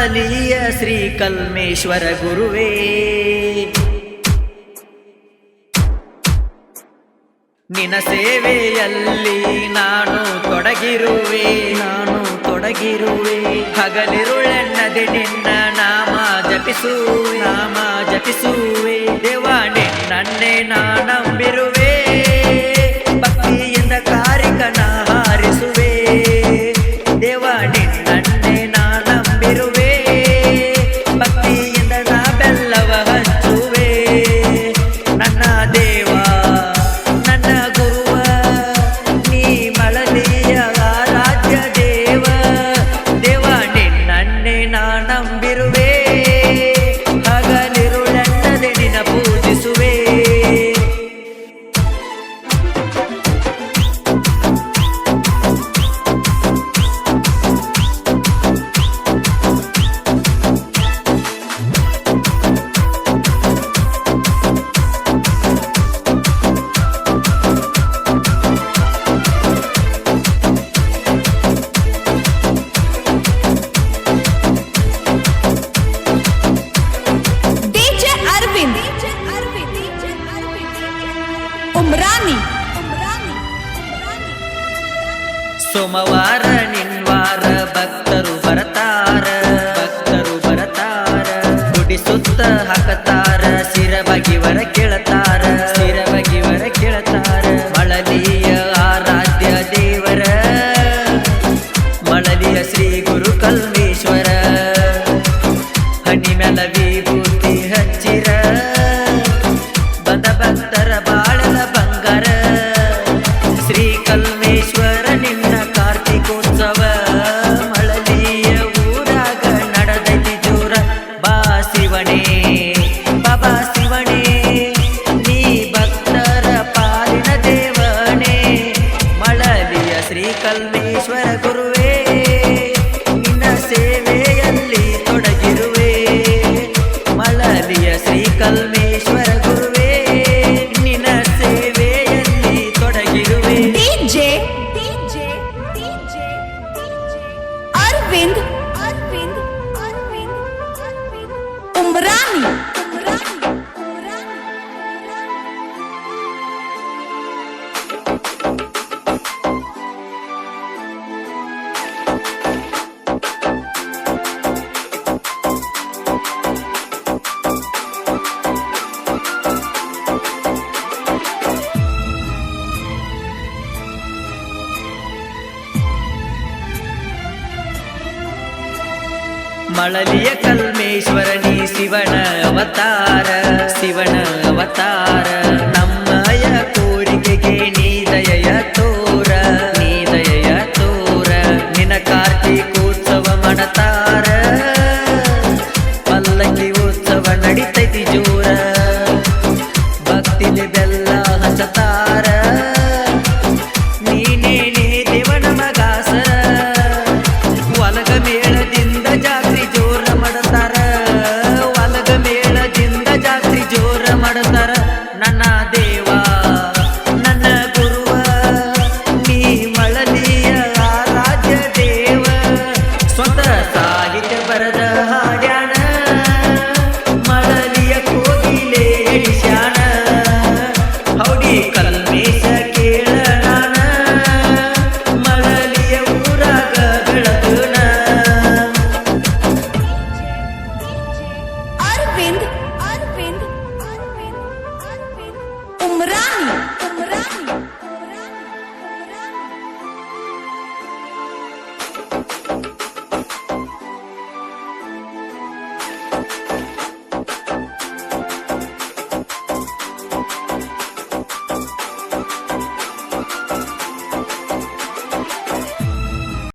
ಮಳಲಿಯ ಶ್ರೀ ಕಲ್ಮೇಶ್ವರ ಗುರುವೇ ನಿನ್ನ ಸೇವೆಯಲ್ಲಿ ನಾನು ತೊಡಗಿರುವೆ ಹಗಲಿರುಳೆನ್ನದೆ ನಿನ್ನ ನಾಮ ಜಪಿಸುವೆ ದೇವಾ ನಿನ್ನನ್ನೇ ನಾನಂಬಿರುವೆ ಭಕ್ತಿಯಿಂದ ಕಾರಿಕನ ಹಾರಿಸುವೆ ದೇವಾ ನಿನ್ನನ್ನೇ ನಾನಂಬಿರುವೆ ಭಕ್ತಿಯಿಂದ ನಾ ಬೆಲ್ಲವ ಹಂಚುವೆ ನನ್ನ ದೇವ ನನ್ನ ಗುರುವ ನೀ ಮಳಲಿಯ ರಾಜ್ಯ ದೇವ ದೇವಾ ನಿನ್ನನ್ನೇ ನಾನಂಬಿರುವೆ ಹಗಲಿರುಳೆನ್ನದೆ ನಿನ್ನ ಪೂಜಿಸುವೆ ಸೋಮವಾರ ನಿನ್ವಾರ ಭಕ್ತರು ಬರತಾರ ದುಡಿಸುತ್ತ ಹಾಕತಾರ ಸಿರ ಬಗಿವರ ಕೇಳತಾರ ಮಳಲಿಯ ಆರಾಧ್ಯ ದೇವರ ಮಳಲಿಯ ಶ್ರೀ ಗುರು ಕಲ್ಮೇಶ್ವರ ಹನಿ ಮ್ಯಾಲ ವಿಭೂತಿ ಹಚ್ಚಿರ ಬಂದ ಭಕ್ತರ ಬಾಳಲ ಬಂಗಾರ ಶ್ರೀ ಕಲ್ಮೇಶ್ವರ ನಿನ್ನ ಕಾರ್ತಿಕೋತ್ಸವ ಮಳಲಿಯ ಊರಾಗ ನಡೆದೈತಿ ಜೋರ ಬಾ ಶಿವನೇ ನೀ ಭಕ್ತರ ಪಾಲಿನ ದೇವನೇ ಮಳಲಿಯ ಶ್ರೀ ಕಲ್ಮೇಶ್ವರ ಗುರುವೇ ನಿನ್ನ ಸೇವೆಯಲ್ಲಿ ತೊಡಗಿರುವೆ ಮಳಲಿಯ ಶ್ರೀ ಕಲ್ಮೇಶ್ವರ ಗುರುವೇ ನಿನ್ನ ಸೇವೆಯಲ್ಲಿ ತೊಡಗಿರುವೆ Arvind Umrani ಮಳಲಿಯ ಕಲ್ಮೇಶ್ವರ ನೀ ಶಿವನ ಅವತಾರ